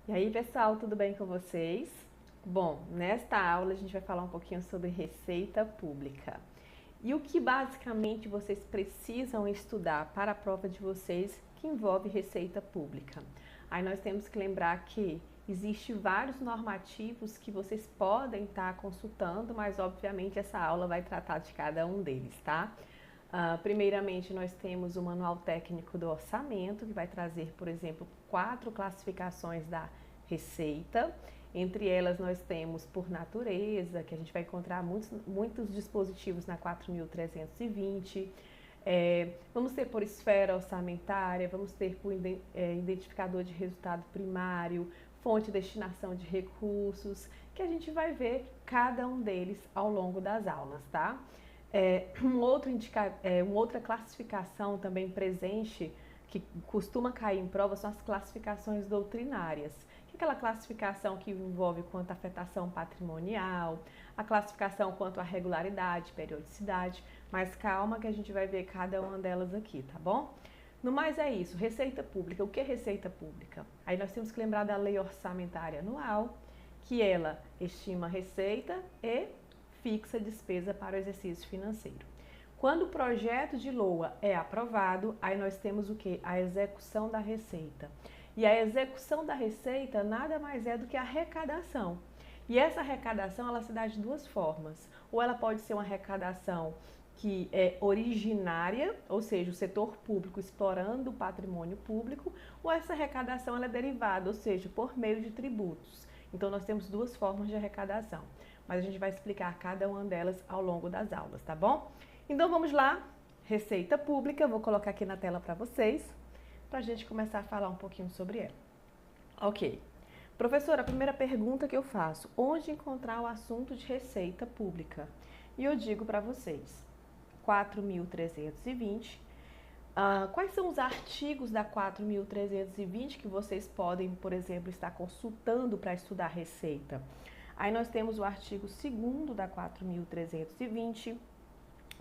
E aí, pessoal, tudo bem com vocês? Bom, nesta aula a gente vai falar um pouquinho sobre receita pública. E o que basicamente vocês precisam estudar para a prova de vocês que envolve receita pública. Aí nós temos que lembrar que existe vários normativos que vocês podem estar consultando, mas obviamente essa aula vai tratar de cada um deles, tá? Primeiramente, nós temos o Manual Técnico do Orçamento, que vai trazer, por exemplo, 4 classificações da receita. Entre elas, nós temos por natureza, que a gente vai encontrar muitos dispositivos na 4.320. Vamos ter por esfera orçamentária, vamos ter por identificador de resultado primário, fonte e destinação de recursos, que a gente vai ver cada um deles ao longo das aulas, tá? Uma outra classificação também presente que costuma cair em prova são as classificações doutrinárias, que é aquela classificação que envolve quanto à afetação patrimonial, a classificação quanto à regularidade, periodicidade, mas calma que a gente vai ver cada uma delas aqui, tá bom? No mais é isso, receita pública. O que é receita pública? Aí nós temos que lembrar da Lei Orçamentária Anual, que ela estima a receita e fixa despesa para o exercício financeiro. Quando o projeto de LOA é aprovado, aí nós temos o que? A execução da receita. E a execução da receita nada mais é do que a arrecadação. E essa arrecadação ela se dá de duas formas. Ou ela pode ser uma arrecadação que é originária, ou seja, o setor público explorando o patrimônio público, ou essa arrecadação ela é derivada, ou seja, por meio de tributos. Então nós temos duas formas de arrecadação, mas a gente vai explicar cada uma delas ao longo das aulas, tá bom? Então vamos lá, receita pública, vou colocar aqui na tela para vocês, para a gente começar a falar um pouquinho sobre ela. Ok. Professora, a primeira pergunta que eu faço, onde encontrar o assunto de receita pública? E eu digo para vocês, 4.320. Quais são os artigos da 4.320 que vocês podem, por exemplo, estar consultando para estudar receita? Aí nós temos o artigo 2º da 4.320,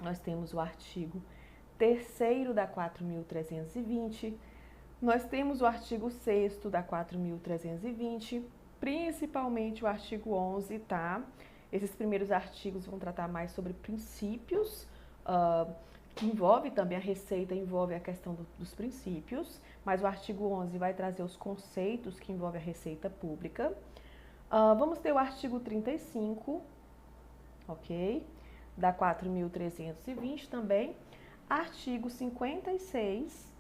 nós temos o artigo 3º da 4.320, nós temos o artigo 6º da 4.320, principalmente o artigo 11, tá? Esses primeiros artigos vão tratar mais sobre princípios, que envolve também a receita, envolve a questão dos princípios, mas o artigo 11 vai trazer os conceitos que envolvem a receita pública. Vamos ter o artigo 35, ok? Da 4.320 também, artigo 56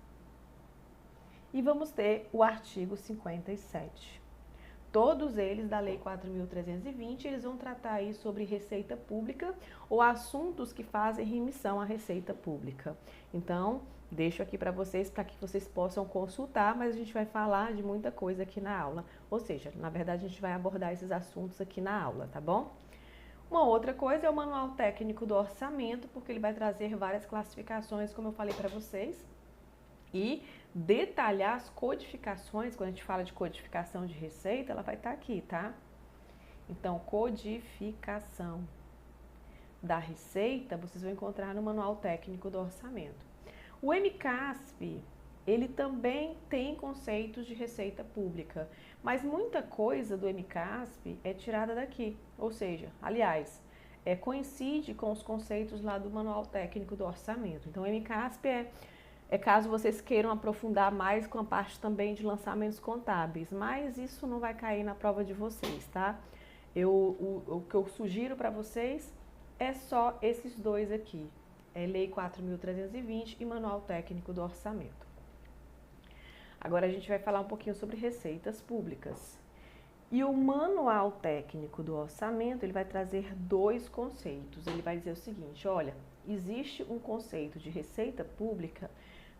e vamos ter o artigo 57. Todos eles da Lei 4.320, eles vão tratar aí sobre receita pública ou assuntos que fazem remissão à receita pública. Então, deixo aqui para que vocês possam consultar, mas a gente vai falar de muita coisa aqui na aula. Ou seja, na verdade a gente vai abordar esses assuntos aqui na aula, tá bom? Uma outra coisa é o Manual Técnico do Orçamento, porque ele vai trazer várias classificações, como eu falei para vocês, e detalhar as codificações. Quando a gente fala de codificação de receita, ela vai estar aqui, tá? Então, codificação da receita, vocês vão encontrar no Manual Técnico do Orçamento. O MCASP, ele também tem conceitos de receita pública, mas muita coisa do MCASP é tirada daqui, ou seja, aliás, coincide com os conceitos lá do Manual Técnico do Orçamento. Então, o MCASP é caso vocês queiram aprofundar mais com a parte também de lançamentos contábeis, mas isso não vai cair na prova de vocês, tá? O que eu sugiro para vocês é só esses dois aqui, Lei 4.320 e Manual Técnico do Orçamento. Agora a gente vai falar um pouquinho sobre receitas públicas. E o Manual Técnico do Orçamento, ele vai trazer dois conceitos. Ele vai dizer o seguinte, olha, existe um conceito de receita pública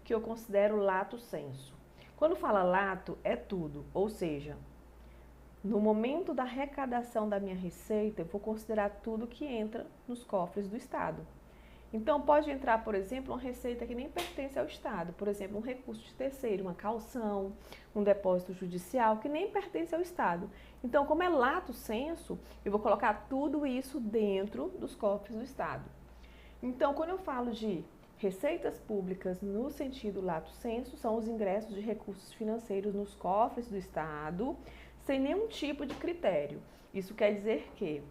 que eu considero lato sensu. Quando fala lato, é tudo, ou seja, no momento da arrecadação da minha receita, eu vou considerar tudo que entra nos cofres do Estado. Então, pode entrar, por exemplo, uma receita que nem pertence ao Estado, por exemplo, um recurso de terceiro, uma caução, um depósito judicial que nem pertence ao Estado. Então, como é lato sensu, eu vou colocar tudo isso dentro dos cofres do Estado. Então, quando eu falo de receitas públicas no sentido lato sensu, são os ingressos de recursos financeiros nos cofres do Estado, sem nenhum tipo de critério. Isso quer dizer que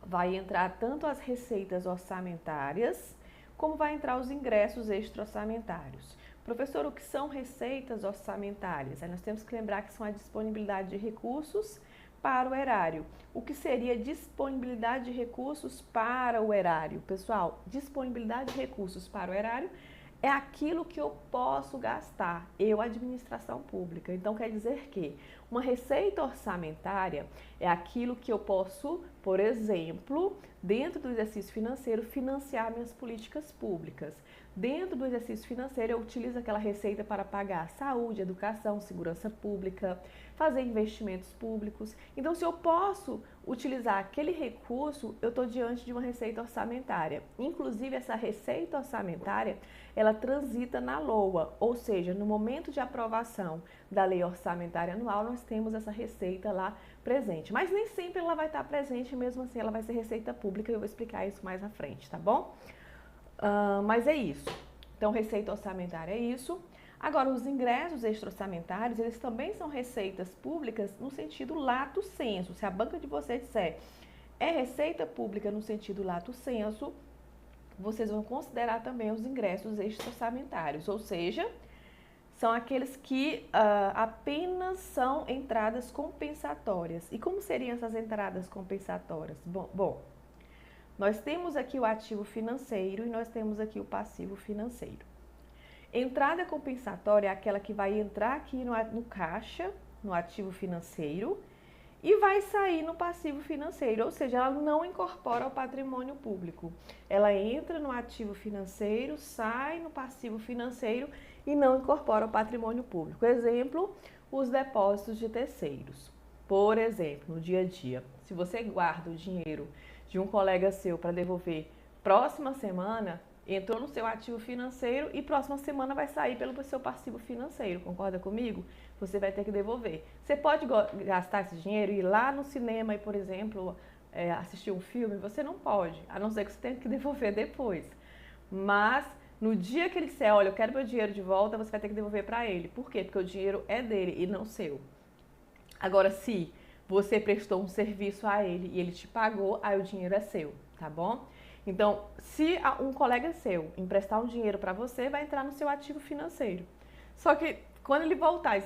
vai entrar tanto as receitas orçamentárias, como vai entrar os ingressos extra-orçamentários. Professor, o que são receitas orçamentárias? Aí nós temos que lembrar que são a disponibilidade de recursos para o erário. O que seria disponibilidade de recursos para o erário? Pessoal, disponibilidade de recursos para o erário é aquilo que eu posso gastar, eu, administração pública. Então, quer dizer que uma receita orçamentária é aquilo que eu posso, por exemplo, dentro do exercício financeiro, financiar minhas políticas públicas. Dentro do exercício financeiro, eu utilizo aquela receita para pagar saúde, educação, segurança pública, fazer investimentos públicos. Então, se eu posso utilizar aquele recurso, eu estou diante de uma receita orçamentária. Inclusive, essa receita orçamentária, ela transita na LOA, ou seja, no momento de aprovação da lei orçamentária anual, nós temos essa receita lá presente. Mas nem sempre ela vai estar presente, mesmo assim ela vai ser receita pública, e eu vou explicar isso mais à frente, tá bom? Mas é isso. Então, receita orçamentária é isso. Agora, os ingressos extra-orçamentários, eles também são receitas públicas no sentido lato sensu. Se a banca de vocês disser é receita pública no sentido lato sensu, vocês vão considerar também os ingressos extra-orçamentários, ou seja, são aqueles que apenas são entradas compensatórias. E como seriam essas entradas compensatórias? Bom, nós temos aqui o ativo financeiro e nós temos aqui o passivo financeiro. Entrada compensatória é aquela que vai entrar aqui no caixa, no ativo financeiro, e vai sair no passivo financeiro, ou seja, ela não incorpora ao patrimônio público. Ela entra no ativo financeiro, sai no passivo financeiro e não incorpora ao patrimônio público. Exemplo, os depósitos de terceiros. Por exemplo, no dia a dia, se você guarda o dinheiro de um colega seu para devolver próxima semana, entrou no seu ativo financeiro e próxima semana vai sair pelo seu passivo financeiro, concorda comigo? Você vai ter que devolver. Você pode gastar esse dinheiro e ir lá no cinema e, por exemplo, assistir um filme? Você não pode, a não ser que você tenha que devolver depois. Mas no dia que ele disser, olha, eu quero meu dinheiro de volta, você vai ter que devolver para ele. Por quê? Porque o dinheiro é dele e não seu. Agora, se você prestou um serviço a ele e ele te pagou, aí o dinheiro é seu, tá bom? Então, se um colega seu emprestar um dinheiro para você, vai entrar no seu ativo financeiro. Só que quando ele voltar,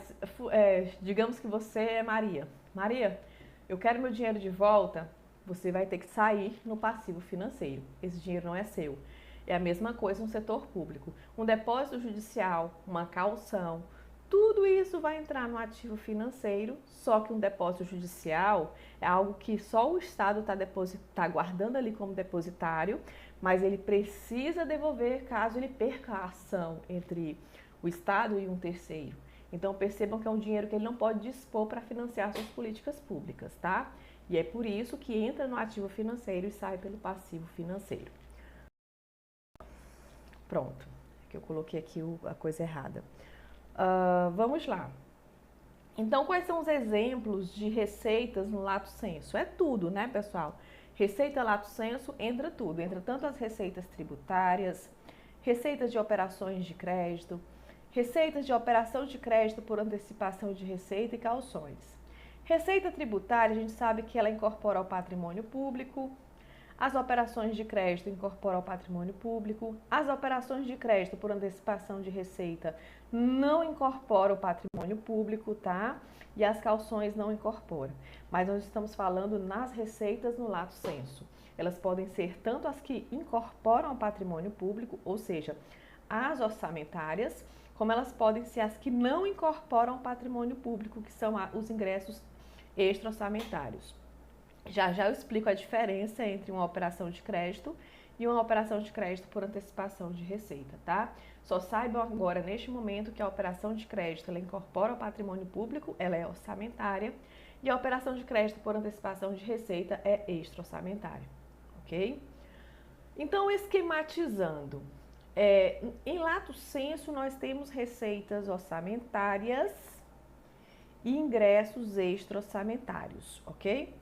digamos que você é Maria. Maria, eu quero meu dinheiro de volta, você vai ter que sair no passivo financeiro. Esse dinheiro não é seu. É a mesma coisa no setor público. Um depósito judicial, uma caução, tudo isso vai entrar no ativo financeiro, só que um depósito judicial é algo que só o Estado está guardando ali como depositário, mas ele precisa devolver caso ele perca a ação entre o Estado e um terceiro. Então percebam que é um dinheiro que ele não pode dispor para financiar suas políticas públicas, tá? E é por isso que entra no ativo financeiro e sai pelo passivo financeiro. Pronto, que eu coloquei aqui a coisa errada. Vamos lá. Então, quais são os exemplos de receitas no lato sensu? É tudo, né, pessoal? Receita lato sensu entra tudo. Entra tanto as receitas tributárias, receitas de operações de crédito, receitas de operação de crédito por antecipação de receita e cauções. Receita tributária, a gente sabe que ela incorpora ao patrimônio público. As operações de crédito incorporam ao patrimônio público. As operações de crédito por antecipação de receita não incorporam o patrimônio público, tá? E as cauções não incorporam. Mas nós estamos falando nas receitas no lato sensu. Elas podem ser tanto as que incorporam ao patrimônio público, ou seja, as orçamentárias, como elas podem ser as que não incorporam ao patrimônio público, que são os ingressos extra-orçamentários. Já eu explico a diferença entre uma operação de crédito e uma operação de crédito por antecipação de receita, tá? Só saibam agora, neste momento, que a operação de crédito ela incorpora o patrimônio público, ela é orçamentária, e a operação de crédito por antecipação de receita é extra-orçamentária, ok? Então, esquematizando, em lato sensu nós temos receitas orçamentárias e ingressos extra-orçamentários, ok?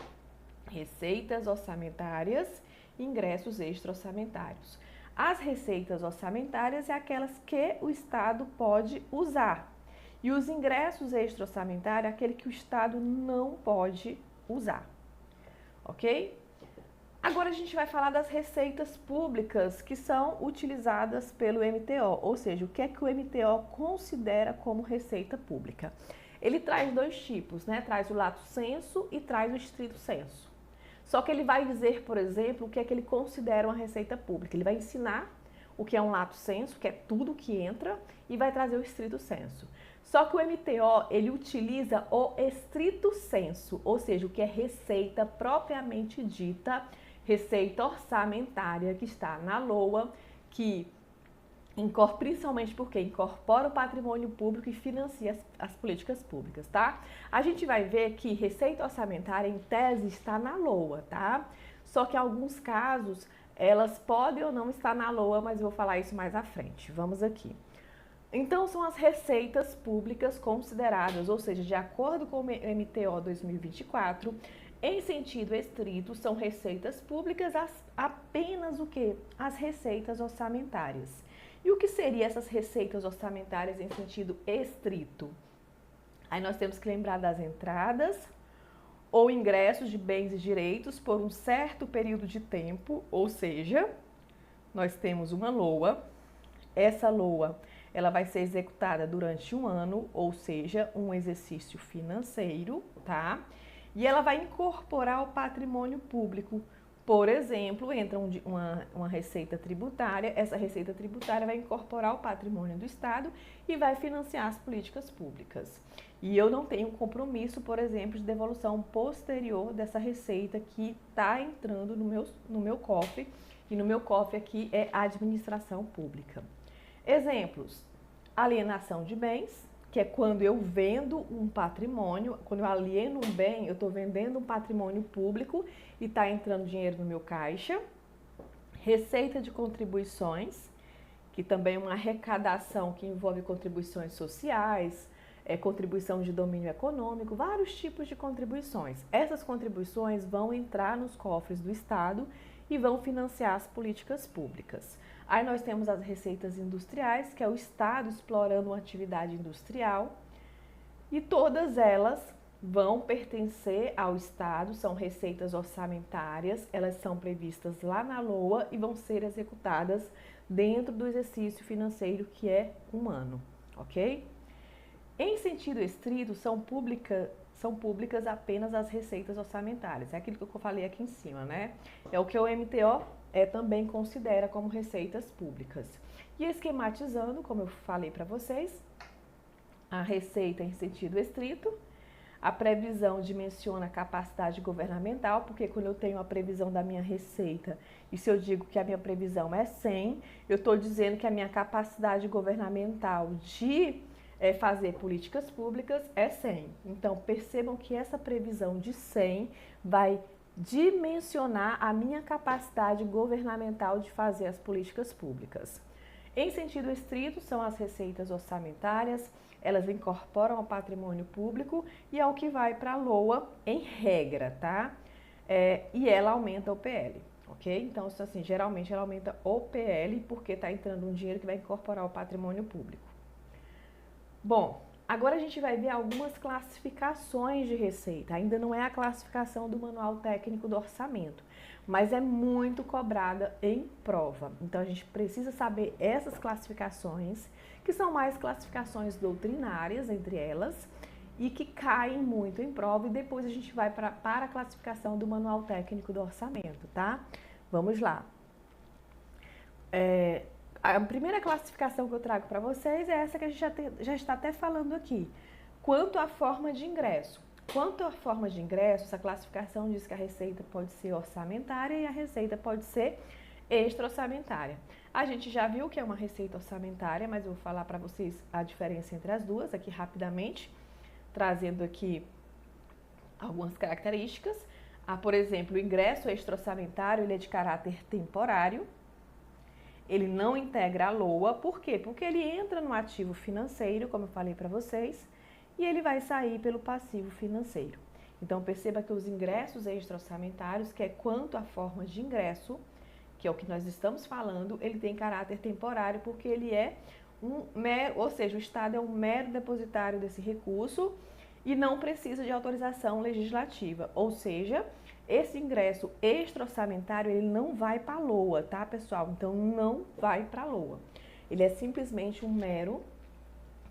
Receitas orçamentárias e ingressos extra-orçamentários. As receitas orçamentárias é aquelas que o Estado pode usar. E os ingressos extra-orçamentários é aquele que o Estado não pode usar, ok? Agora a gente vai falar das receitas públicas que são utilizadas pelo MTO, ou seja, o que é que o MTO considera como receita pública. Ele traz dois tipos, né? Traz o lato sensu e traz o estrito sensu. Só que ele vai dizer, por exemplo, o que é que ele considera uma receita pública. Ele vai ensinar o que é um lato sensu, que é tudo que entra, e vai trazer o estrito sensu. Só que o MTO, ele utiliza o estrito sensu, ou seja, o que é receita propriamente dita, receita orçamentária que está na LOA, que principalmente porque incorpora o patrimônio público e financia as políticas públicas, tá? A gente vai ver que receita orçamentária, em tese, está na LOA, tá? Só que em alguns casos, elas podem ou não estar na LOA, mas eu vou falar isso mais à frente. Vamos aqui. Então, são as receitas públicas consideradas, ou seja, de acordo com o MTO 2024, em sentido estrito, são receitas públicas apenas o quê? As receitas orçamentárias. E o que seriam essas receitas orçamentárias em sentido estrito? Aí nós temos que lembrar das entradas ou ingressos de bens e direitos por um certo período de tempo, ou seja, nós temos uma LOA. Essa LOA, ela vai ser executada durante um ano, ou seja, um exercício financeiro, tá? E ela vai incorporar o patrimônio público. Por exemplo, entra uma receita tributária, essa receita tributária vai incorporar o patrimônio do Estado e vai financiar as políticas públicas. E eu não tenho compromisso, por exemplo, de devolução posterior dessa receita que está entrando no meu cofre, e no meu cofre aqui é a administração pública. Exemplos: alienação de bens, que é quando eu vendo um patrimônio, quando eu alieno um bem, eu estou vendendo um patrimônio público e está entrando dinheiro no meu caixa. Receita de contribuições, que também é uma arrecadação que envolve contribuições sociais, contribuição de domínio econômico, vários tipos de contribuições. Essas contribuições vão entrar nos cofres do Estado e vão financiar as políticas públicas. Aí nós temos as receitas industriais, que é o Estado explorando uma atividade industrial, e todas elas vão pertencer ao Estado, são receitas orçamentárias, elas são previstas lá na LOA e vão ser executadas dentro do exercício financeiro que é um ano, ok? Em sentido estrito, são públicas apenas as receitas orçamentárias, é aquilo que eu falei aqui em cima, né? É o que o MTO também considera como receitas públicas. E esquematizando, como eu falei para vocês, a receita em sentido estrito, a previsão dimensiona a capacidade governamental, porque quando eu tenho a previsão da minha receita, e se eu digo que a minha previsão é 100, eu estou dizendo que a minha capacidade governamental de fazer políticas públicas é 100. Então, percebam que essa previsão de 100 vai dimensionar a minha capacidade governamental de fazer as políticas públicas. Em sentido estrito, são as receitas orçamentárias, elas incorporam o patrimônio público e é o que vai para a LOA em regra, tá? E ela aumenta o PL, ok? Então, assim, geralmente ela aumenta o PL porque está entrando um dinheiro que vai incorporar o patrimônio público. Bom, agora a gente vai ver algumas classificações de receita. Ainda não é a classificação do Manual Técnico do Orçamento, mas é muito cobrada em prova. Então a gente precisa saber essas classificações, que são mais classificações doutrinárias entre elas e que caem muito em prova, e depois a gente vai para a classificação do Manual Técnico do Orçamento, tá? Vamos lá. A primeira classificação que eu trago para vocês é essa que a gente já está até falando aqui. Quanto à forma de ingresso. Quanto à forma de ingresso, essa classificação diz que a receita pode ser orçamentária e a receita pode ser extra-orçamentária. A gente já viu que é uma receita orçamentária, mas eu vou falar para vocês a diferença entre as duas aqui rapidamente, trazendo aqui algumas características. Por exemplo, o ingresso extra-orçamentário, ele é de caráter temporário. Ele não integra a LOA, por quê? Porque ele entra no ativo financeiro, como eu falei para vocês, e ele vai sair pelo passivo financeiro. Então, perceba que os ingressos extra-orçamentários, que é quanto à forma de ingresso, que é o que nós estamos falando, ele tem caráter temporário, porque ele é ou seja, o Estado é um mero depositário desse recurso e não precisa de autorização legislativa, ou seja, esse ingresso extra-orçamentário ele não vai para a LOA, tá, pessoal? Então não vai para a LOA. Ele é simplesmente um mero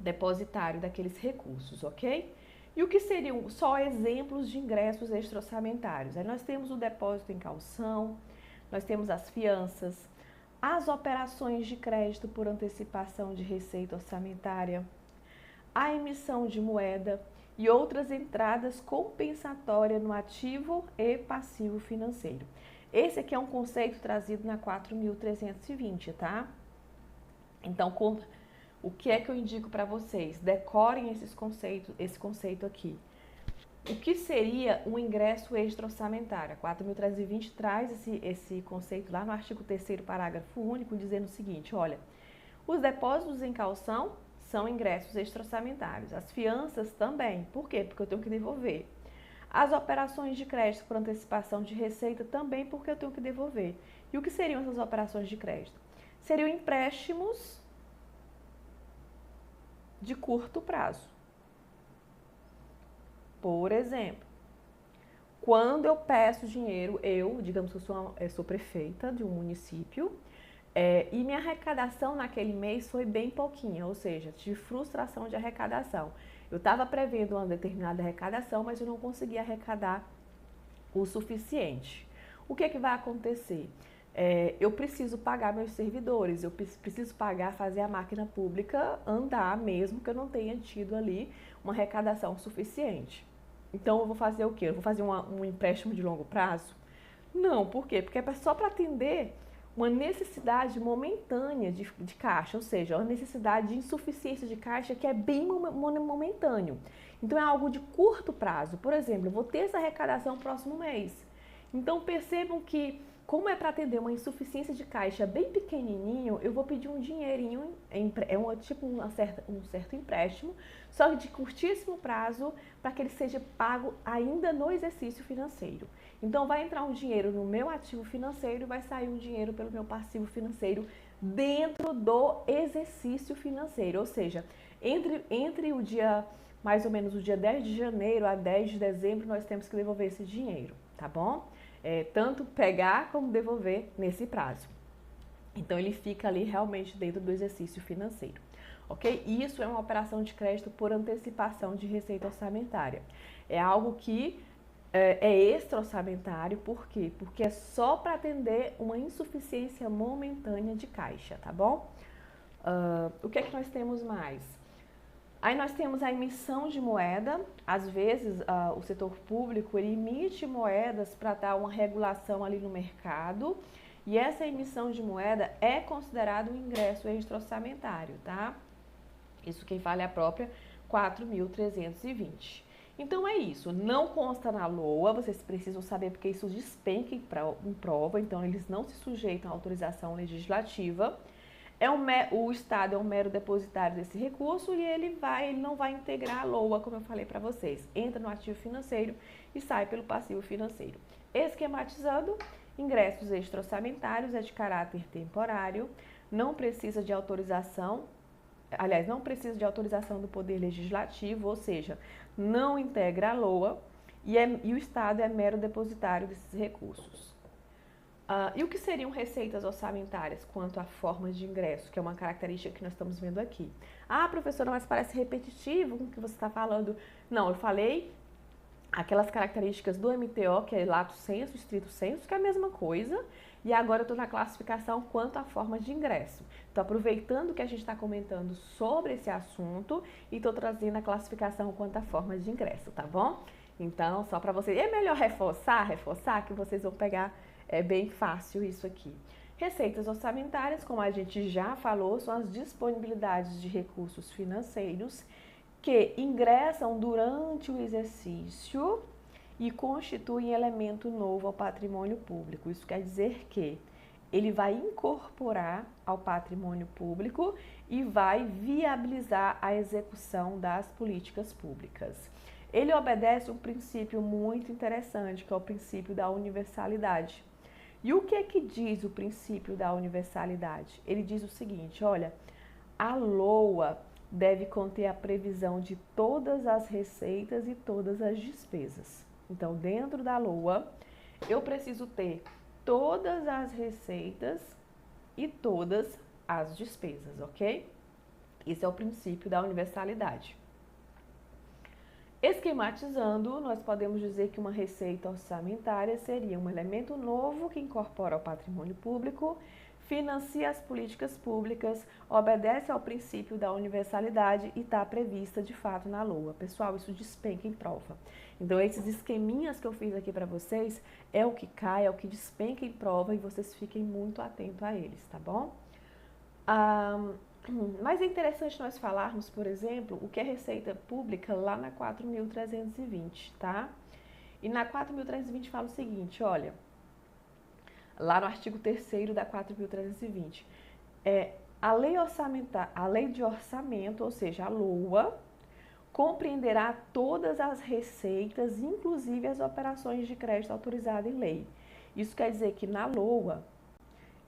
depositário daqueles recursos, ok? E o que seriam só exemplos de ingressos extra-orçamentários? Aí nós temos o depósito em calção, nós temos as fianças, as operações de crédito por antecipação de receita orçamentária, a emissão de moeda e outras entradas compensatórias no ativo e passivo financeiro. Esse aqui é um conceito trazido na 4.320, tá? Então, o que é que eu indico para vocês? Decorem esse conceito aqui. O que seria um ingresso extra-orçamentário? A 4.320 traz esse conceito lá no artigo 3º, parágrafo único, dizendo o seguinte, olha, os depósitos em calção são ingressos extra-orçamentários. As fianças também. Por quê? Porque eu tenho que devolver. As operações de crédito por antecipação de receita também porque eu tenho que devolver. E o que seriam essas operações de crédito? Seriam empréstimos de curto prazo. Por exemplo, quando eu peço dinheiro, digamos que eu sou prefeita de um município, e minha arrecadação naquele mês foi bem pouquinha, ou seja, tive frustração de arrecadação. Eu estava prevendo uma determinada arrecadação, mas eu não conseguia arrecadar o suficiente. O que é que vai acontecer? Eu preciso pagar meus servidores, eu preciso fazer a máquina pública andar, mesmo que eu não tenha tido ali uma arrecadação suficiente. Então, eu vou fazer o quê? Eu vou fazer um empréstimo de longo prazo? Não, por quê? Porque é só para atender uma necessidade momentânea de caixa, ou seja, uma necessidade de insuficiência de caixa que é bem momentâneo. Então, é algo de curto prazo. Por exemplo, eu vou ter essa arrecadação no próximo mês. Então, percebam que, como é para atender uma insuficiência de caixa bem pequenininho, eu vou pedir um dinheirinho, tipo um certo empréstimo, só que de curtíssimo prazo, para que ele seja pago ainda no exercício financeiro. Então, vai entrar um dinheiro no meu ativo financeiro e vai sair um dinheiro pelo meu passivo financeiro dentro do exercício financeiro. Ou seja, entre o dia, mais ou menos o dia 10 de janeiro a 10 de dezembro, nós temos que devolver esse dinheiro, tá bom? Tanto pegar como devolver nesse prazo. Então, ele fica ali realmente dentro do exercício financeiro, ok? Isso é uma operação de crédito por antecipação de receita orçamentária. É algo que é extra-orçamentário, por quê? Porque é só para atender uma insuficiência momentânea de caixa, tá bom? O que é que nós temos mais? Aí nós temos a emissão de moeda. Às vezes, o setor público ele emite moedas para dar uma regulação ali no mercado. E essa emissão de moeda é considerado um ingresso extra-orçamentário, tá? Isso quem fala é a própria 4.320. Então é isso, não consta na LOA, vocês precisam saber porque isso despenca em prova, então eles não se sujeitam à autorização legislativa. O Estado é um mero depositário desse recurso e ele não vai integrar a LOA, como eu falei para vocês. Entra no ativo financeiro e sai pelo passivo financeiro. Esquematizando, ingressos extra-orçamentários é de caráter temporário, não precisa de autorização, não precisa de autorização do Poder Legislativo, ou seja, não integra a LOA e o Estado é mero depositário desses recursos. E o que seriam receitas orçamentárias quanto a formas de ingresso, que é uma característica que nós estamos vendo aqui? Ah, professora, mas parece repetitivo com o que você está falando. Não, eu falei aquelas características do MTO, que é lato sensu, estrito sensu, que é a mesma coisa, e agora eu estou na classificação quanto a formas de ingresso. Estou aproveitando que a gente está comentando sobre esse assunto e estou trazendo a classificação quanto a formas de ingresso, tá bom? Então, só para vocês, é melhor reforçar, que vocês vão pegar. É bem fácil isso aqui. Receitas orçamentárias, como a gente já falou, são as disponibilidades de recursos financeiros que ingressam durante o exercício e constituem elemento novo ao patrimônio público. Isso quer dizer que ele vai incorporar ao patrimônio público e vai viabilizar a execução das políticas públicas. Ele obedece um princípio muito interessante, que é o princípio da universalidade. E o que é que diz o princípio da universalidade? Ele diz o seguinte, olha, a LOA deve conter a previsão de todas as receitas e todas as despesas. Então, dentro da LOA, eu preciso ter todas as receitas e todas as despesas, ok? Esse é o princípio da universalidade. Esquematizando, nós podemos dizer que uma receita orçamentária seria um elemento novo que incorpora o patrimônio público, financia as políticas públicas, obedece ao princípio da universalidade e está prevista de fato na LOA. Pessoal, isso despenca em prova. Então, esses esqueminhas que eu fiz aqui para vocês é o que cai, é o que despenca em prova e vocês fiquem muito atentos a eles, tá bom? Mas é interessante nós falarmos, por exemplo, o que é receita pública lá na 4.320, tá? E na 4.320 fala o seguinte, olha, lá no artigo 3º da 4.320, a lei de orçamento, ou seja, a LOA, compreenderá todas as receitas, inclusive as operações de crédito autorizadas em lei. Isso quer dizer que na LOA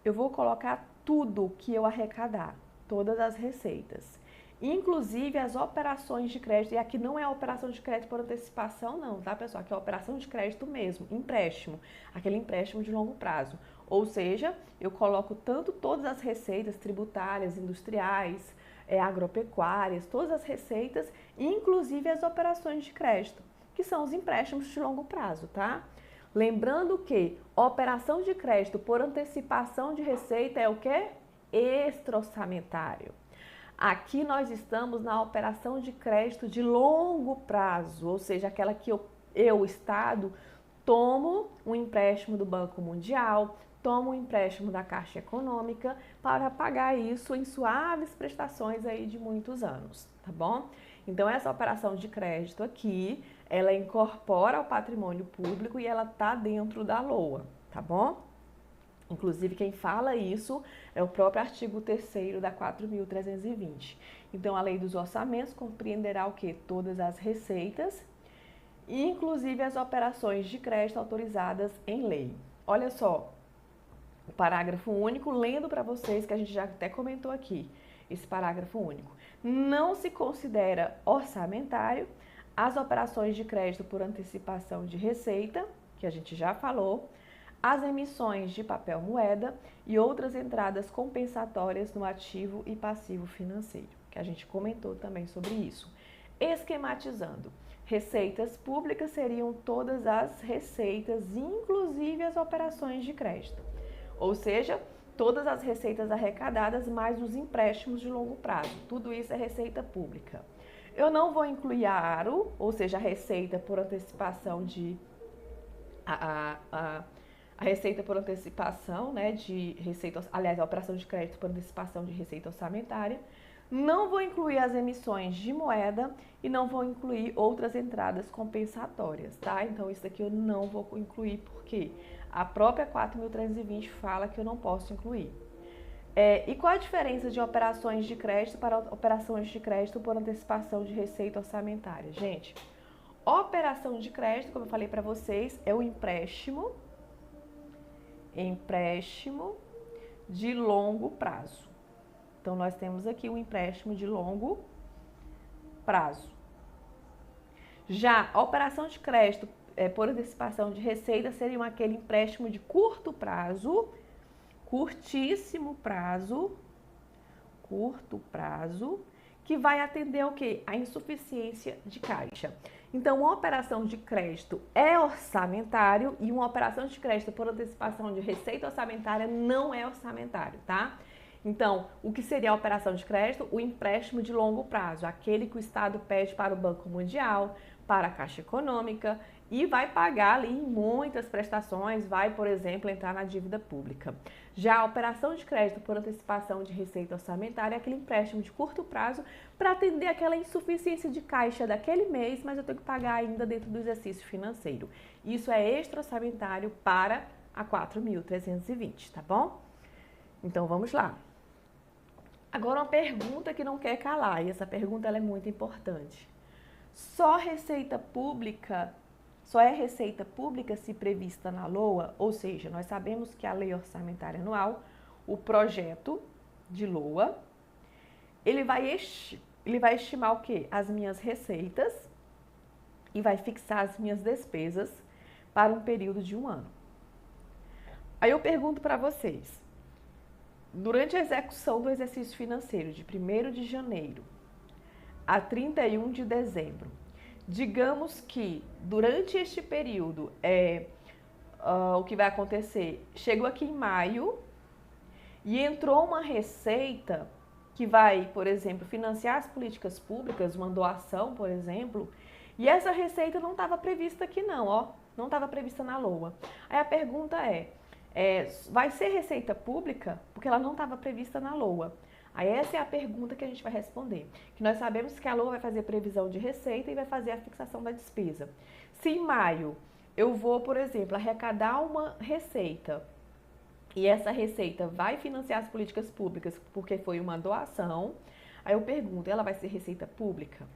eu vou colocar tudo que eu arrecadar, todas as receitas, inclusive as operações de crédito. E aqui não é a operação de crédito por antecipação não, tá, pessoal? Aqui é a operação de crédito mesmo, empréstimo, aquele empréstimo de longo prazo. Ou seja, eu coloco tanto todas as receitas tributárias, industriais, agropecuárias, todas as receitas, inclusive as operações de crédito, que são os empréstimos de longo prazo, tá? Lembrando que operação de crédito por antecipação de receita é o quê? Extra-orçamentário. Aqui nós estamos na operação de crédito de longo prazo, ou seja, aquela que eu Estado, tomo um empréstimo do Banco Mundial, tomo um empréstimo da Caixa Econômica para pagar isso em suaves prestações aí de muitos anos, tá bom? Então, essa operação de crédito aqui, ela incorpora o patrimônio público e ela está dentro da LOA, tá bom? Inclusive, quem fala isso é o próprio artigo 3º da 4.320. Então, a lei dos orçamentos compreenderá o quê? Todas as receitas, inclusive as operações de crédito autorizadas em lei. Olha só, o parágrafo único, lendo para vocês, que a gente já até comentou aqui, esse parágrafo único. Não se considera orçamentário as operações de crédito por antecipação de receita, que a gente já falou, as emissões de papel moeda e outras entradas compensatórias no ativo e passivo financeiro, que a gente comentou também sobre isso. Esquematizando, receitas públicas seriam todas as receitas, inclusive as operações de crédito, ou seja, todas as receitas arrecadadas mais os empréstimos de longo prazo, tudo isso é receita pública. Eu não vou incluir a ARO, ou seja, a receita por antecipação de a receita por antecipação, né, de receita, aliás, a operação de crédito por antecipação de receita orçamentária. Não vou incluir as emissões de moeda e não vou incluir outras entradas compensatórias, tá? Então, isso aqui eu não vou incluir porque a própria 4.320 fala que eu não posso incluir. E qual a diferença de operações de crédito para operações de crédito por antecipação de receita orçamentária? Gente, operação de crédito, como eu falei para vocês, é o empréstimo de longo prazo. Então, nós temos aqui um empréstimo de longo prazo. Já a operação de crédito por antecipação de receita seria aquele empréstimo de curto prazo, curtíssimo prazo, que vai atender o quê? A insuficiência de caixa. Então, uma operação de crédito é orçamentário e uma operação de crédito por antecipação de receita orçamentária não é orçamentário, tá? Então, o que seria a operação de crédito? O empréstimo de longo prazo, aquele que o Estado pede para o Banco Mundial, para a Caixa Econômica e vai pagar ali em muitas prestações, vai, por exemplo, entrar na dívida pública. Já a operação de crédito por antecipação de receita orçamentária é aquele empréstimo de curto prazo para atender aquela insuficiência de caixa daquele mês, mas eu tenho que pagar ainda dentro do exercício financeiro. Isso é extra-orçamentário para a 4.320, tá bom? Então, vamos lá. Agora, uma pergunta que não quer calar, e essa pergunta ela é muito importante. Só é receita pública se prevista na LOA, ou seja, nós sabemos que a Lei Orçamentária Anual, o projeto de LOA, ele vai estimar o quê? As minhas receitas e vai fixar as minhas despesas para um período de um ano. Aí eu pergunto para vocês, durante a execução do exercício financeiro de 1º de janeiro a 31 de dezembro, digamos que durante este período o que vai acontecer? Chegou aqui em maio e entrou uma receita que vai, por exemplo, financiar as políticas públicas, uma doação, por exemplo, e essa receita não estava prevista aqui não, ó, não estava prevista na LOA. Aí a pergunta vai ser receita pública? Porque ela não estava prevista na LOA. Aí essa é a pergunta que a gente vai responder. Que nós sabemos que a LOA vai fazer previsão de receita e vai fazer a fixação da despesa. Se em maio eu vou, por exemplo, arrecadar uma receita e essa receita vai financiar as políticas públicas porque foi uma doação, aí eu pergunto, ela vai ser receita pública?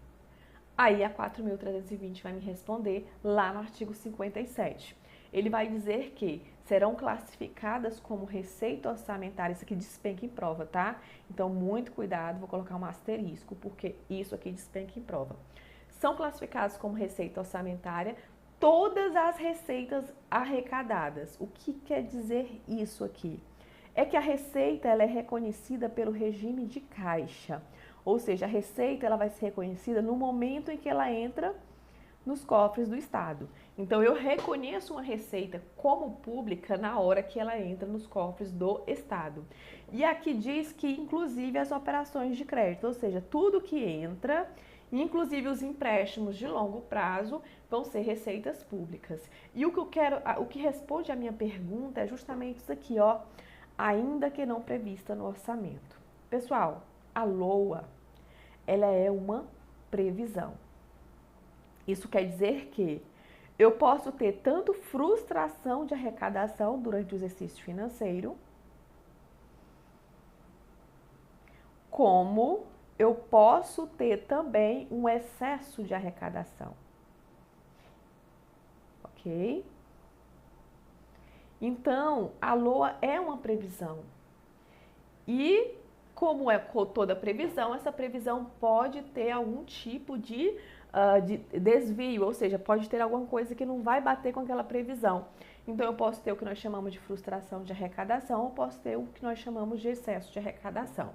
Aí a 4.320 vai me responder lá no artigo 57. Ele vai dizer que serão classificadas como receita orçamentária, isso aqui despenca em prova, tá? Então, muito cuidado, vou colocar um asterisco, porque isso aqui despenca em prova. São classificadas como receita orçamentária todas as receitas arrecadadas. O que quer dizer isso aqui? É que a receita ela é reconhecida pelo regime de caixa, ou seja, a receita ela vai ser reconhecida no momento em que ela entra nos cofres do Estado. Então, eu reconheço uma receita como pública na hora que ela entra nos cofres do Estado. E aqui diz que, inclusive, as operações de crédito, ou seja, tudo que entra, inclusive os empréstimos de longo prazo, vão ser receitas públicas. E o que responde à minha pergunta é justamente isso aqui, ó, ainda que não prevista no orçamento. Pessoal, a LOA, ela é uma previsão. Isso quer dizer que eu posso ter tanto frustração de arrecadação durante o exercício financeiro, como eu posso ter também um excesso de arrecadação. Ok? Então, a LOA é uma previsão. E, como é toda previsão, essa previsão pode ter algum tipo de desvio, ou seja, pode ter alguma coisa que não vai bater com aquela previsão. Então, eu posso ter o que nós chamamos de frustração de arrecadação, ou posso ter o que nós chamamos de excesso de arrecadação.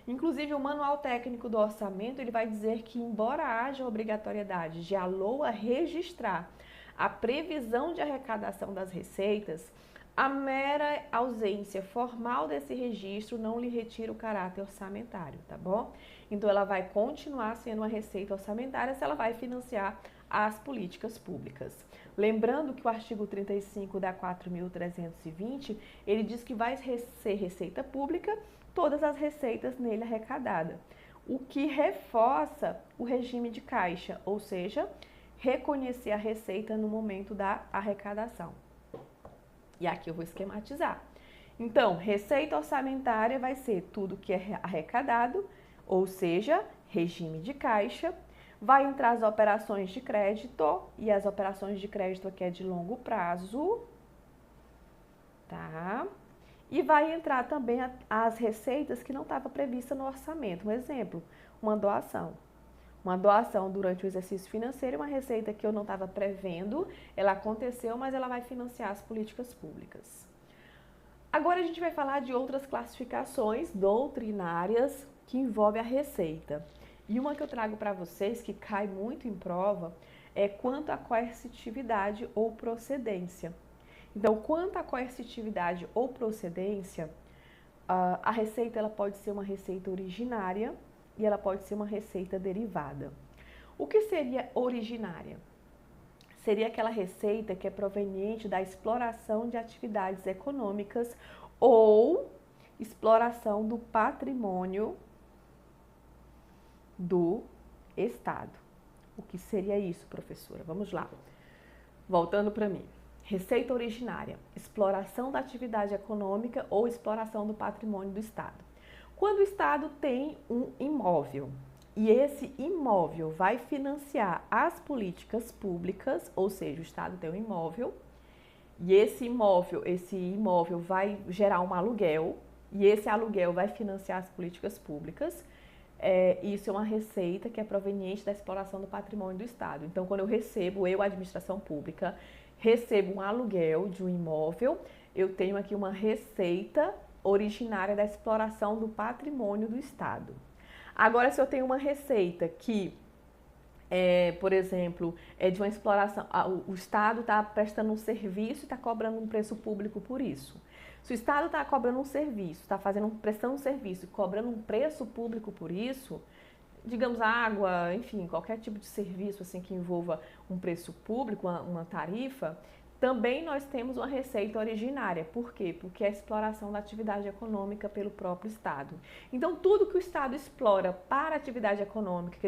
Inclusive, o Manual Técnico do Orçamento, ele vai dizer que, embora haja obrigatoriedade de a LOA registrar a previsão de arrecadação das receitas, a mera ausência formal desse registro não lhe retira o caráter orçamentário, tá bom? Então, ela vai continuar sendo uma receita orçamentária se ela vai financiar as políticas públicas. Lembrando que o artigo 35 da 4.320, ele diz que vai ser receita pública todas as receitas nele arrecadadas, o que reforça o regime de caixa, ou seja, reconhecer a receita no momento da arrecadação. E aqui eu vou esquematizar. Então, receita orçamentária vai ser tudo que é arrecadado, ou seja, regime de caixa. Vai entrar as operações de crédito, e as operações de crédito aqui é de longo prazo, tá? E vai entrar também as receitas que não estavam previstas no orçamento. Um exemplo, uma doação. Uma doação durante o exercício financeiro, uma receita que eu não estava prevendo, ela aconteceu, mas ela vai financiar as políticas públicas. Agora a gente vai falar de outras classificações doutrinárias que envolvem a receita. E uma que eu trago para vocês, que cai muito em prova, é quanto à coercitividade ou procedência. Então, quanto à coercitividade ou procedência, a receita ela pode ser uma receita originária, e ela pode ser uma receita derivada. O que seria originária? Seria aquela receita que é proveniente da exploração de atividades econômicas ou exploração do patrimônio do Estado. O que seria isso, professora? Vamos lá. Voltando para mim. Receita originária, exploração da atividade econômica ou exploração do patrimônio do Estado. Quando o Estado tem um imóvel e esse imóvel vai financiar as políticas públicas, ou seja, o Estado tem um imóvel e esse imóvel vai gerar um aluguel e esse aluguel vai financiar as políticas públicas, isso é uma receita que é proveniente da exploração do patrimônio do Estado. Então, quando eu recebo, a administração pública, recebo um aluguel de um imóvel, eu tenho aqui uma receita originária da exploração do patrimônio do Estado. Agora, se eu tenho uma receita que, por exemplo, é de uma exploração, o Estado está prestando um serviço e está cobrando um preço público por isso. Se o Estado está cobrando um serviço, está prestando um serviço e cobrando um preço público por isso, digamos água, enfim, qualquer tipo de serviço assim que envolva um preço público, uma tarifa, também nós temos uma receita originária. Por quê? Porque é a exploração da atividade econômica pelo próprio Estado. Então, tudo que o Estado explora para a atividade econômica,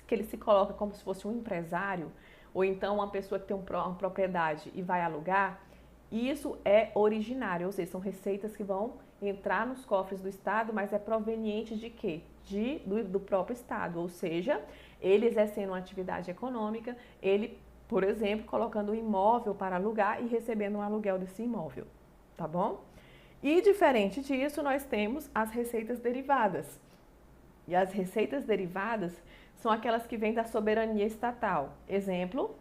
que ele se coloca como se fosse um empresário, ou então uma pessoa que tem uma propriedade e vai alugar, isso é originário, ou seja, são receitas que vão entrar nos cofres do Estado, mas é proveniente de quê? Do próprio Estado, ou seja, ele exercendo uma atividade econômica, ele, por exemplo, colocando um imóvel para alugar e recebendo um aluguel desse imóvel, tá bom? E diferente disso, nós temos as receitas derivadas. E as receitas derivadas são aquelas que vêm da soberania estatal. Exemplo,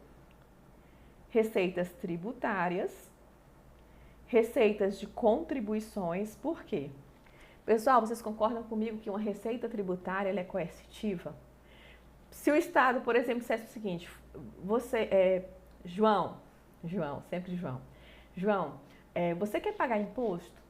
receitas tributárias, receitas de contribuições. Por quê? Pessoal, vocês concordam comigo que uma receita tributária ela é coercitiva? Se o Estado, por exemplo, dissesse o seguinte, João, você quer pagar imposto?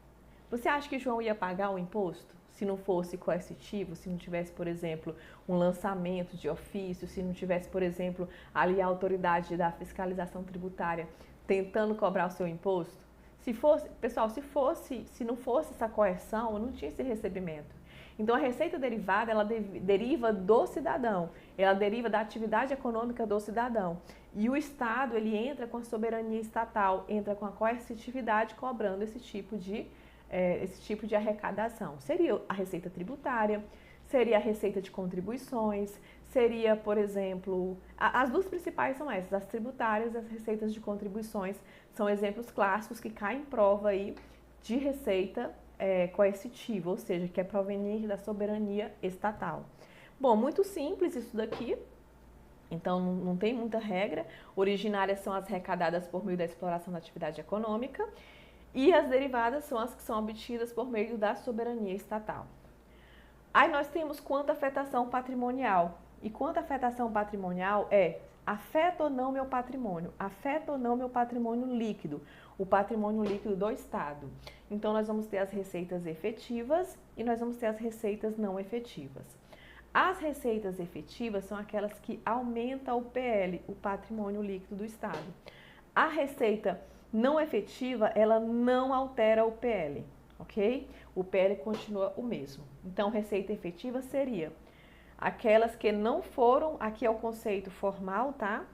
Você acha que João ia pagar o imposto se não fosse coercitivo, se não tivesse, por exemplo, um lançamento de ofício, se não tivesse, por exemplo, ali a autoridade da fiscalização tributária tentando cobrar o seu imposto? Se fosse, pessoal, se não fosse essa coerção, não tinha esse recebimento. Então, a receita derivada, ela deriva do cidadão, ela deriva da atividade econômica do cidadão. E o Estado, ele entra com a soberania estatal, entra com a coercitividade, cobrando esse tipo de arrecadação. Seria a receita tributária, seria a receita de contribuições, seria, por exemplo, as duas principais são essas, as tributárias e as receitas de contribuições, são exemplos clássicos que caem em prova aí de receita coercitiva, ou seja, que é proveniente da soberania estatal. Bom, muito simples isso daqui, então não tem muita regra. Originárias são as arrecadadas por meio da exploração da atividade econômica e as derivadas são as que são obtidas por meio da soberania estatal. Aí nós temos quanto afetação patrimonial. E quanto afetação patrimonial afeta ou não meu patrimônio? Afeta ou não meu patrimônio líquido? O patrimônio líquido do Estado. Então, nós vamos ter as receitas efetivas e nós vamos ter as receitas não efetivas. As receitas efetivas são aquelas que aumentam o PL, o patrimônio líquido do Estado. A receita não efetiva, ela não altera o PL, ok? O PL continua o mesmo. Então, receita efetiva seria aquelas que não foram, aqui é o conceito formal, tá?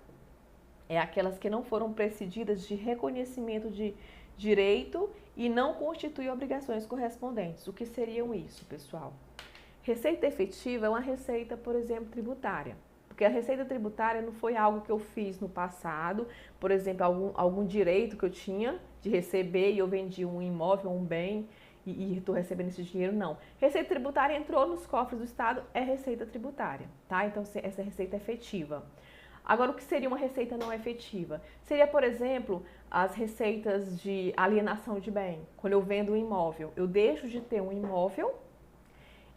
É aquelas que não foram precedidas de reconhecimento de direito e não constituem obrigações correspondentes. O que seriam isso, pessoal? Receita efetiva é uma receita, por exemplo, tributária. Porque a receita tributária não foi algo que eu fiz no passado, por exemplo, algum direito que eu tinha de receber e eu vendi um imóvel, um bem, e estou recebendo esse dinheiro, não. Receita tributária entrou nos cofres do Estado, é receita tributária, tá? Então, essa receita é efetiva. Agora, o que seria uma receita não efetiva? Seria, por exemplo, as receitas de alienação de bem. Quando eu vendo um imóvel, eu deixo de ter um imóvel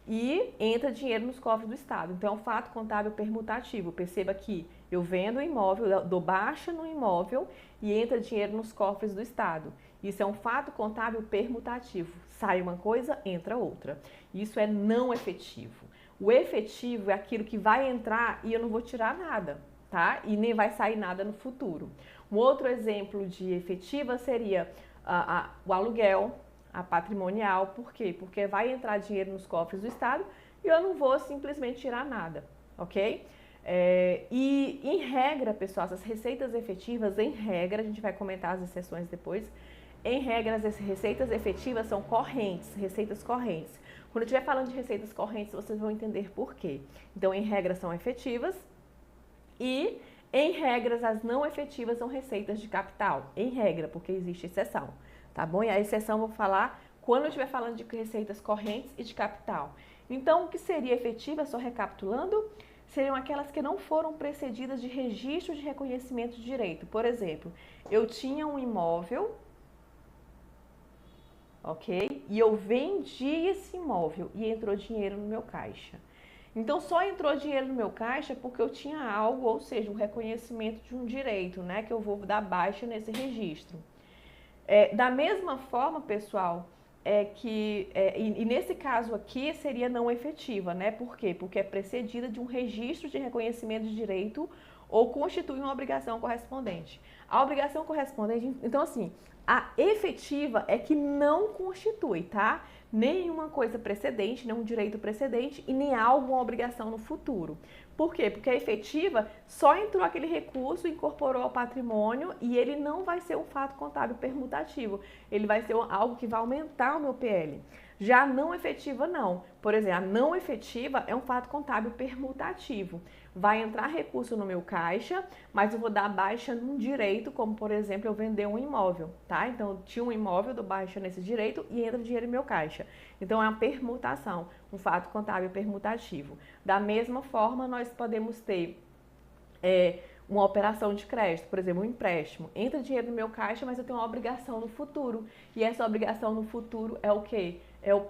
e entra dinheiro nos cofres do Estado. Então, é um fato contábil permutativo. Perceba que eu vendo o imóvel, dou baixa no imóvel e entra dinheiro nos cofres do Estado. Isso é um fato contábil permutativo. Sai uma coisa, entra outra. Isso é não efetivo. O efetivo é aquilo que vai entrar e eu não vou tirar nada, tá? E nem vai sair nada no futuro. Um outro exemplo de efetiva seria o aluguel, a patrimonial. Por quê? Porque vai entrar dinheiro nos cofres do Estado e eu não vou simplesmente tirar nada, ok? E em regra, pessoal, essas receitas efetivas, em regra, a gente vai comentar as exceções depois, em regra, as receitas efetivas são correntes, receitas correntes. Quando eu estiver falando de receitas correntes, vocês vão entender por quê. Então, em regra, são efetivas e, em regras, as não efetivas são receitas de capital. Em regra, porque existe exceção, tá bom? E a exceção eu vou falar quando eu estiver falando de receitas correntes e de capital. Então, o que seria efetiva, só recapitulando, seriam aquelas que não foram precedidas de registro de reconhecimento de direito. Por exemplo, eu tinha um imóvel, ok? E eu vendi esse imóvel e entrou dinheiro no meu caixa. Então, só entrou dinheiro no meu caixa porque eu tinha algo, ou seja, um reconhecimento de um direito, né? Que eu vou dar baixa nesse registro. Da mesma forma, pessoal, e nesse caso aqui seria não efetiva, né? Por quê? Porque é precedida de um registro de reconhecimento de direito ou constitui uma obrigação correspondente. A obrigação correspondente, então assim, a efetiva é que não constitui, tá? Nenhuma coisa precedente, nenhum direito precedente e nem alguma obrigação no futuro. Por quê? Porque a efetiva só entrou aquele recurso, incorporou ao patrimônio e ele não vai ser um fato contábil permutativo. Ele vai ser algo que vai aumentar o meu PL. Já a não efetiva, não. Por exemplo, a não efetiva é um fato contábil permutativo. Vai entrar recurso no meu caixa, mas eu vou dar baixa num direito, como por exemplo, eu vender um imóvel, tá? Então, eu tinha um imóvel, eu dou baixa nesse direito e entra dinheiro no meu caixa. Então, é uma permutação, um fato contábil permutativo. Da mesma forma, nós podemos ter uma operação de crédito, por exemplo, um empréstimo. Entra dinheiro no meu caixa, mas eu tenho uma obrigação no futuro. E essa obrigação no futuro é o quê? É o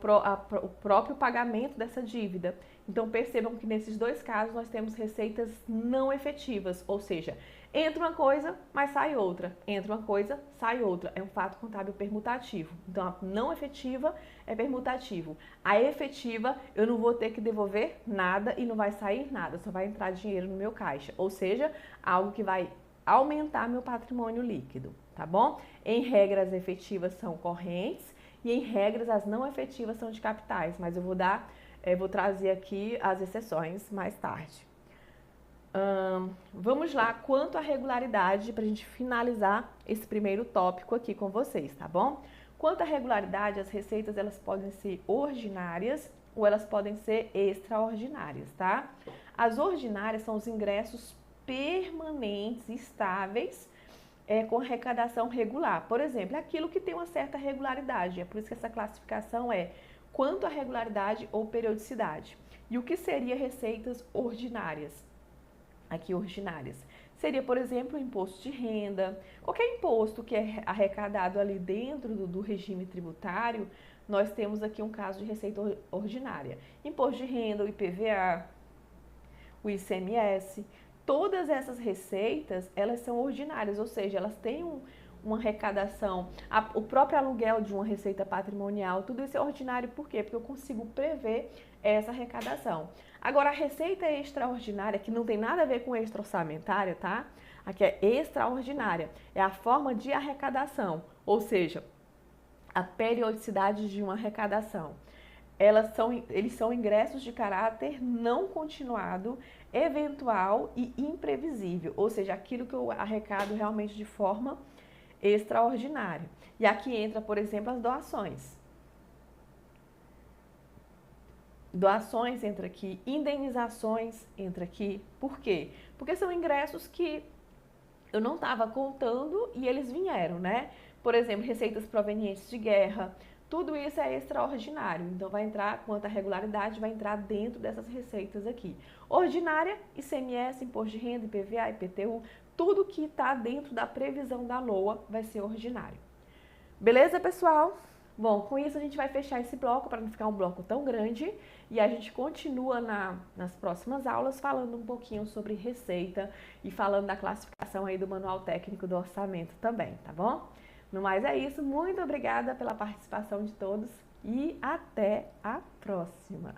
próprio pagamento dessa dívida. Então, percebam que nesses dois casos nós temos receitas não efetivas, ou seja, entra uma coisa, mas sai outra. Entra uma coisa, sai outra. É um fato contábil permutativo. Então, a não efetiva é permutativo. A efetiva, eu não vou ter que devolver nada e não vai sair nada, só vai entrar dinheiro no meu caixa. Ou seja, algo que vai aumentar meu patrimônio líquido, tá bom? Em regra, as efetivas são correntes e em regras as não efetivas são de capitais, mas eu vou trazer aqui as exceções mais tarde. Vamos lá, quanto à regularidade, para a gente finalizar esse primeiro tópico aqui com vocês, tá bom? Quanto à regularidade, as receitas elas podem ser ordinárias ou elas podem ser extraordinárias, tá? As ordinárias são os ingressos permanentes, estáveis, com arrecadação regular. Por exemplo, aquilo que tem uma certa regularidade. É por isso que essa classificação é quanto à regularidade ou periodicidade. E o que seria receitas ordinárias? Aqui, ordinárias. Seria, por exemplo, o imposto de renda. Qualquer imposto que é arrecadado ali dentro do regime tributário, nós temos aqui um caso de receita ordinária. Imposto de renda, o IPVA, o ICMS, todas essas receitas, elas são ordinárias, ou seja, elas têm uma arrecadação, o próprio aluguel de uma receita patrimonial, tudo isso é ordinário, por quê? Porque eu consigo prever essa arrecadação. Agora, a receita extraordinária, que não tem nada a ver com extra-orçamentária, tá? Aqui é extraordinária, é a forma de arrecadação, ou seja, a periodicidade de uma arrecadação. Eles são ingressos de caráter não continuado, eventual e imprevisível, ou seja, aquilo que eu arrecado realmente de forma extraordinária. E aqui entra, por exemplo, as doações. Doações entra aqui, indenizações entra aqui. Por quê? Porque são ingressos que eu não estava contando e eles vieram, né? Por exemplo, receitas provenientes de guerra. Tudo isso é extraordinário, então vai entrar, quanto à regularidade, vai entrar dentro dessas receitas aqui. Ordinária, ICMS, Imposto de Renda, IPVA, IPTU, tudo que está dentro da previsão da LOA vai ser ordinário. Beleza, pessoal? Bom, com isso a gente vai fechar esse bloco para não ficar um bloco tão grande e a gente continua nas próximas aulas falando um pouquinho sobre receita e falando da classificação aí do Manual Técnico do Orçamento também, tá bom? No mais é isso, muito obrigada pela participação de todos e até a próxima!